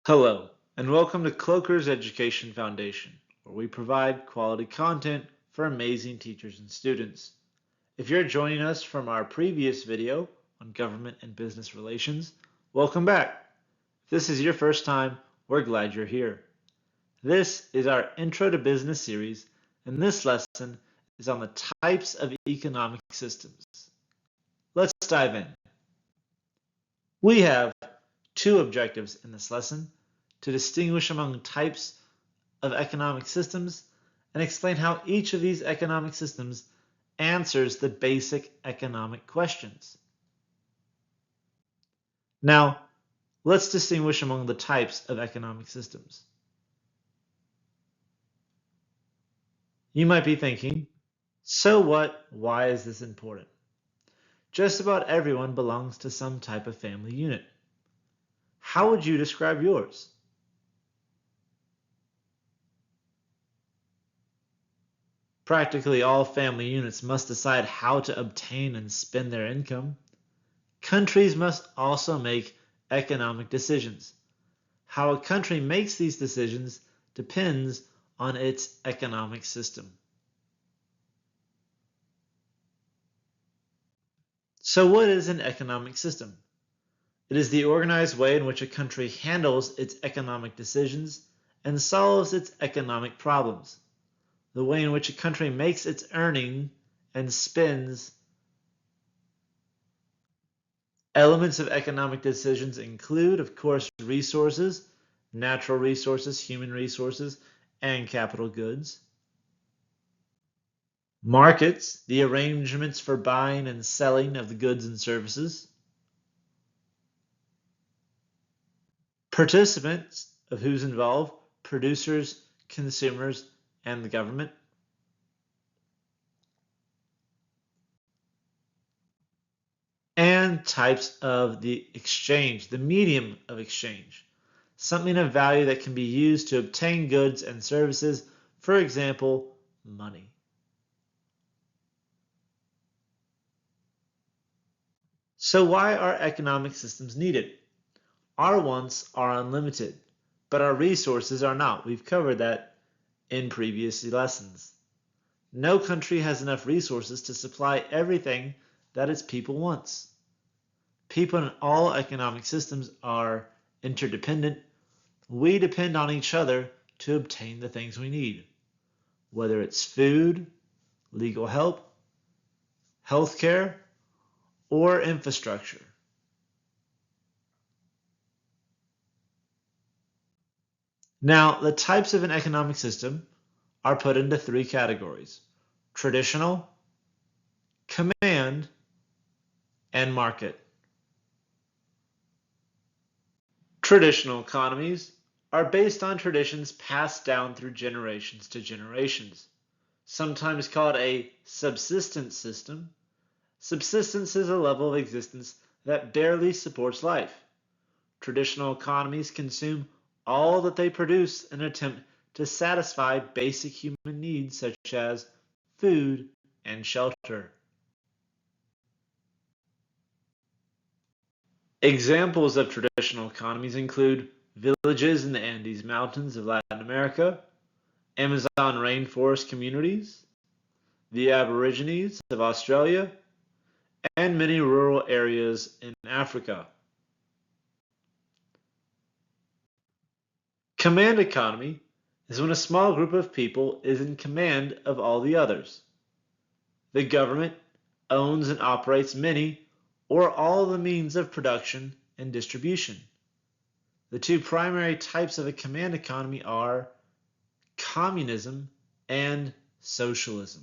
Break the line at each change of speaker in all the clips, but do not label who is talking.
Hello, and welcome to Kloeker's Education Foundation, where we provide quality content for amazing teachers and students. If you're joining us from our previous video on government and business relations, welcome back. If this is your first time, we're glad you're here. This is our Intro to Business series, and this lesson is on the types of economic systems. Let's dive in. We have two objectives in this lesson: to distinguish among types of economic systems and explain how each of these economic systems answers the basic economic questions. Now, let's distinguish among the types of economic systems. You might be thinking, so what? Why is this important? Just about everyone belongs to some type of family unit. How would you describe yours? Practically all family units must decide how to obtain and spend their income. Countries must also make economic decisions. How a country makes these decisions depends on its economic system. So what is an economic system? It is the organized way in which a country handles its economic decisions and solves its economic problems. The way in which a country makes its earning and spends. Elements of economic decisions include, of course, resources, natural resources, human resources, and capital goods. Markets, the arrangements for buying and selling of the goods and services. Participants, of who's involved: producers, consumers, and the government. And types of the exchange, the medium of exchange. Something of value that can be used to obtain goods and services, for example, money. So why are economic systems needed? Our wants are unlimited, but our resources are not. We've covered that in previous lessons. No country has enough resources to supply everything that its people wants. People in all economic systems are interdependent. We depend on each other to obtain the things we need, whether it's food, legal help, healthcare, or infrastructure. Now, the types of an economic system are put into three categories: traditional, command, and market. Traditional economies are based on traditions passed down through generations to generations, sometimes called a subsistence system. Subsistence is a level of existence that barely supports life. Traditional economies consume all that they produce in an attempt to satisfy basic human needs such as food and shelter. Examples of traditional economies include villages in the Andes Mountains of Latin America, Amazon rainforest communities, the Aborigines of Australia, and many rural areas in Africa. Command economy is when a small group of people is in command of all the others. The government owns and operates many or all the means of production and distribution. The two primary types of a command economy are communism and socialism.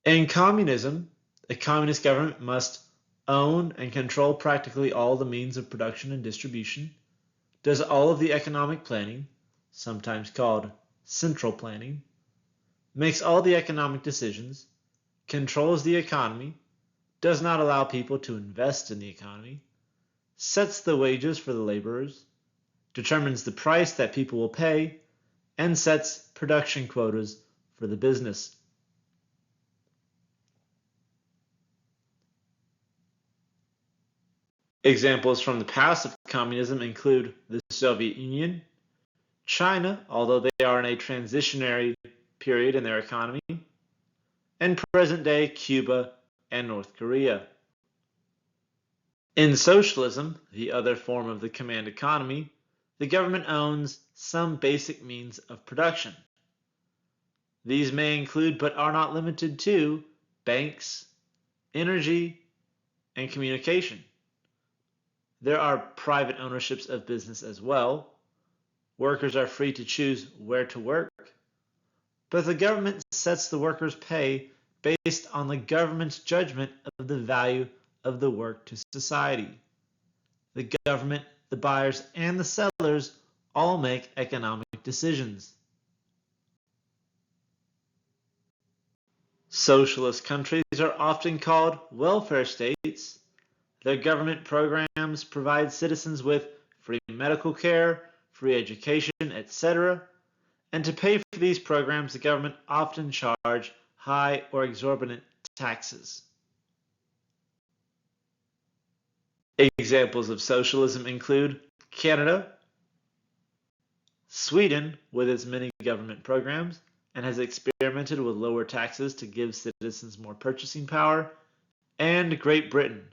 In communism, a communist government must own and control practically all the means of production and distribution, does all of the economic planning, sometimes called central planning, makes all the economic decisions, controls the economy, does not allow people to invest in the economy, sets the wages for the laborers, determines the price that people will pay, and sets production quotas for the business. Examples from the past of communism include the Soviet Union, China, although they are in a transitionary period in their economy, and present-day Cuba and North Korea. In socialism, the other form of the command economy, the government owns some basic means of production. These may include, but are not limited to, banks, energy, and communication. There are private ownerships of business as well. Workers are free to choose where to work, but the government sets the workers' pay based on the government's judgment of the value of the work to society. The government, the buyers, and the sellers all make economic decisions. Socialist countries are often called welfare states. Their government programs provide citizens with free medical care, free education, etc. And to pay for these programs, the government often charge high or exorbitant taxes. Examples of socialism include Canada, Sweden with its many government programs and has experimented with lower taxes to give citizens more purchasing power, and Great Britain,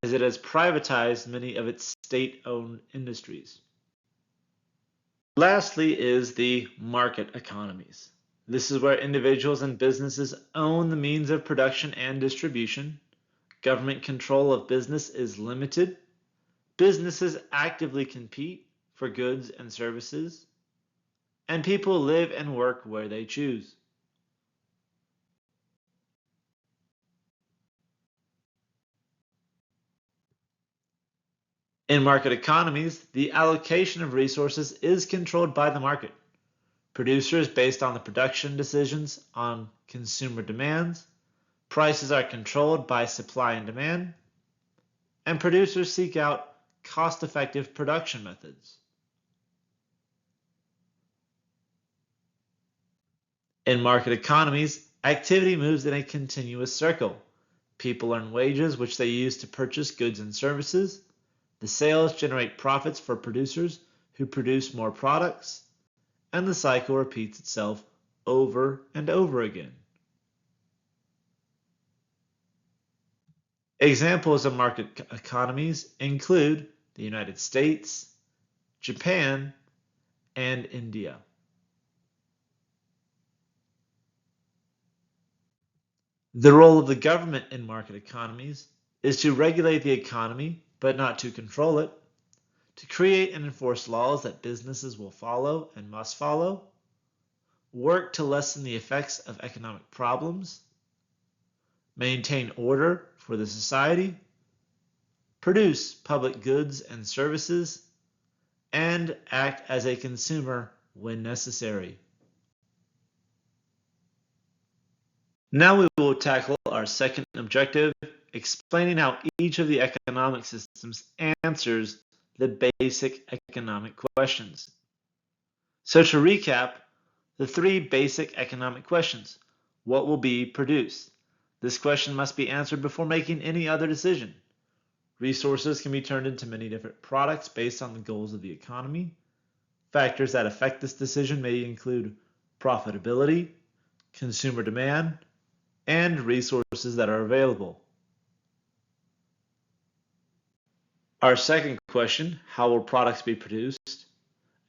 as it has privatized many of its state-owned industries. Lastly is the market economies. This is where individuals and businesses own the means of production and distribution. Government control of business is limited. Businesses actively compete for goods and services, and people live and work where they choose. In market economies, the allocation of resources is controlled by the market. Producers based on the production decisions on consumer demands. Prices are controlled by supply and demand. And producers seek out cost-effective production methods. In market economies, activity moves in a continuous circle. People earn wages, which they use to purchase goods and services. The sales generate profits for producers who produce more products, and the cycle repeats itself over and over again. Examples of market economies include the United States, Japan, and India. The role of the government in market economies is to regulate the economy, but not to control it, to create and enforce laws that businesses will follow and must follow, work to lessen the effects of economic problems, maintain order for the society, produce public goods and services, and act as a consumer when necessary. Now we will tackle our second objective, explaining how each of the economic systems answers the basic economic questions. So to recap, the three basic economic questions. What will be produced? This question must be answered before making any other decision. Resources can be turned into many different products based on the goals of the economy. Factors that affect this decision may include profitability, consumer demand, and resources that are available. Our second question, how will products be produced?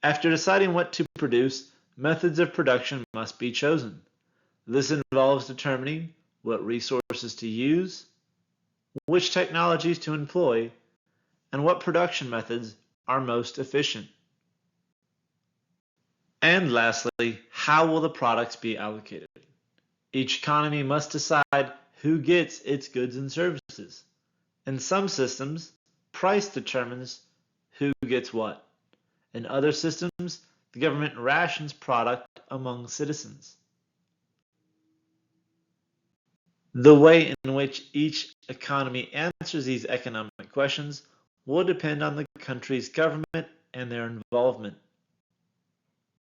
After deciding what to produce, methods of production must be chosen. This involves determining what resources to use, which technologies to employ, and what production methods are most efficient. And lastly, how will the products be allocated? Each economy must decide who gets its goods and services. In some systems, price determines who gets what. In other systems, the government rations product among citizens. The way in which each economy answers these economic questions will depend on the country's government and their involvement.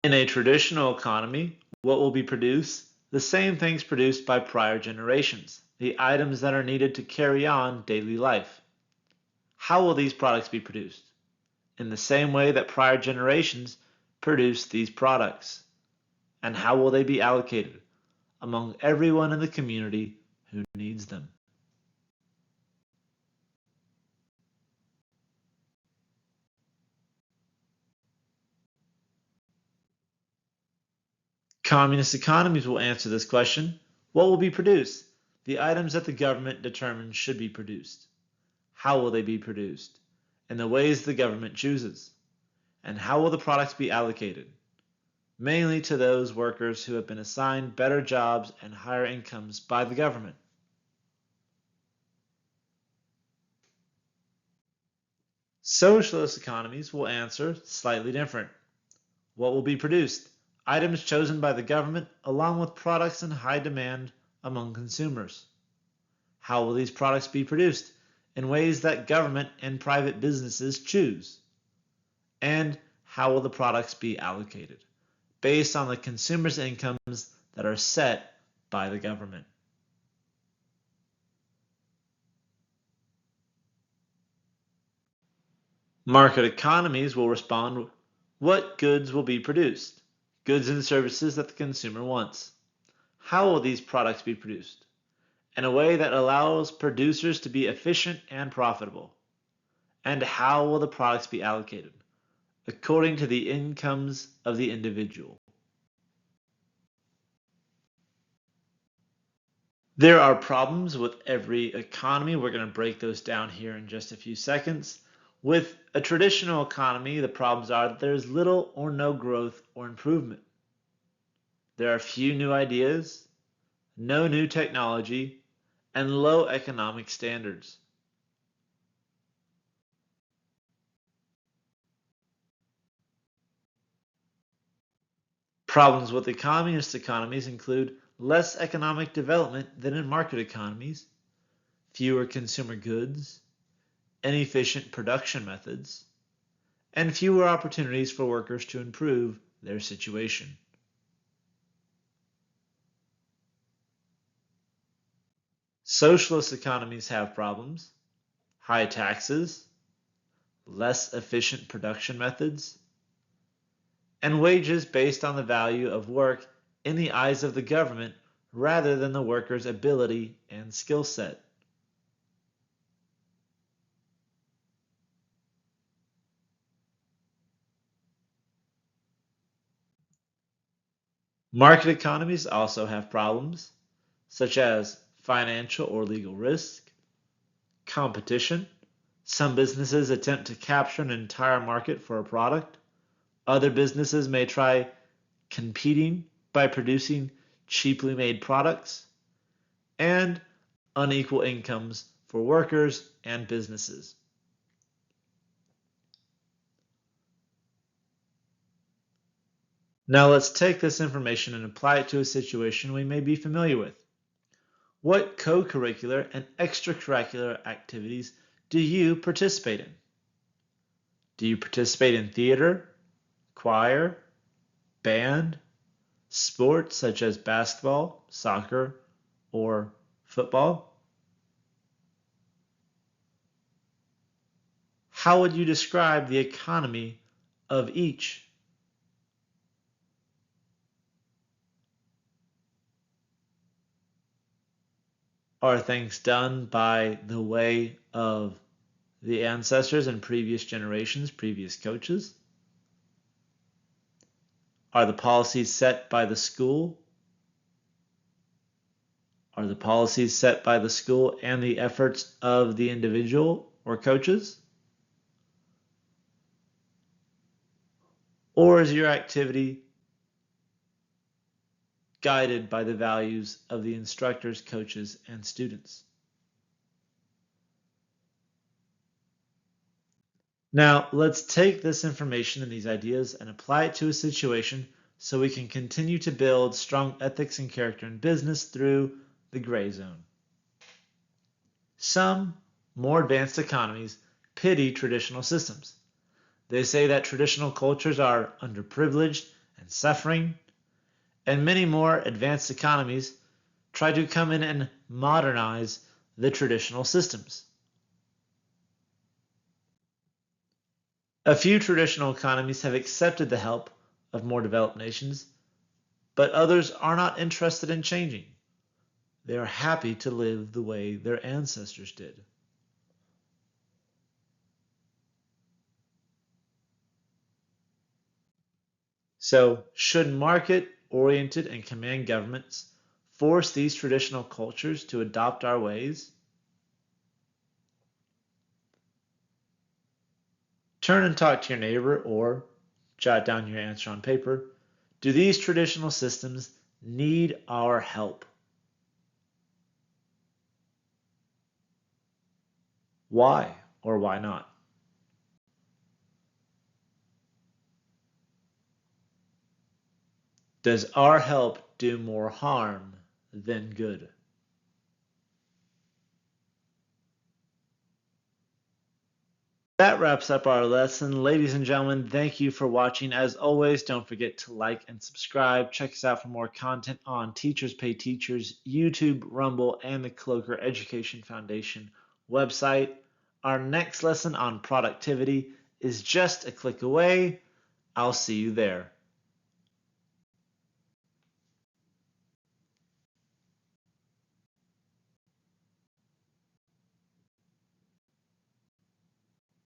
In a traditional economy, what will be produced? The same things produced by prior generations, the items that are needed to carry on daily life. How will these products be produced? In the same way that prior generations produced these products. And how will they be allocated among everyone in the community who needs them? Communist economies will answer this question. What will be produced? The items that the government determines should be produced. How will they be produced? In the ways the government chooses. And how will the products be allocated? Mainly to those workers who have been assigned better jobs and higher incomes by the government. Socialist economies will answer slightly different. What will be produced? Items chosen by the government along with products in high demand among consumers. How will these products be produced? In ways that government and private businesses choose. And how will the products be allocated? Based on the consumers' incomes that are set by the government. Market economies will respond, what goods will be produced? Goods and services that the consumer wants. How will these products be produced? In a way that allows producers to be efficient and profitable. And how will the products be allocated? According to the incomes of the individual. There are problems with every economy. We're going to break those down here in just a few seconds. With a traditional economy, the problems are that there's little or no growth or improvement. There are few new ideas, no new technology, and low economic standards. Problems with communist economies include less economic development than in market economies, fewer consumer goods, inefficient production methods, and fewer opportunities for workers to improve their situation. Socialist economies have problems: high taxes, less efficient production methods, and wages based on the value of work in the eyes of the government rather than the worker's ability and skill set. Market economies also have problems, such as financial or legal risk, competition. Some businesses attempt to capture an entire market for a product. Other businesses may try competing by producing cheaply made products, and unequal incomes for workers and businesses. Now let's take this information and apply it to a situation we may be familiar with. What co-curricular and extracurricular activities do you participate in? Do you participate in theater, choir, band, sports such as basketball, soccer, or football? How would you describe the economy of each? Are things done by the way of the ancestors and previous generations, previous coaches? Are the policies set by the school? Are the policies set by the school and the efforts of the individual or coaches? Or is your activity guided by the values of the instructors, coaches, and students? Now, let's take this information and these ideas and apply it to a situation so we can continue to build strong ethics and character in business through the gray zone. Some more advanced economies pity traditional systems. They say that traditional cultures are underprivileged and suffering, and many more advanced economies try to come in and modernize the traditional systems. A few traditional economies have accepted the help of more developed nations, but others are not interested in changing. They are happy to live the way their ancestors did. So, should market-oriented and command governments force these traditional cultures to adopt our ways? Turn and talk to your neighbor or jot down your answer on paper. Do these traditional systems need our help? Why or why not? Does our help do more harm than good? That wraps up our lesson. Ladies and gentlemen, thank you for watching. As always, don't forget to like and subscribe. Check us out for more content on Teachers Pay Teachers, YouTube, Rumble, and the Kloeker Education Foundation website. Our next lesson on productivity is just a click away. I'll see you there.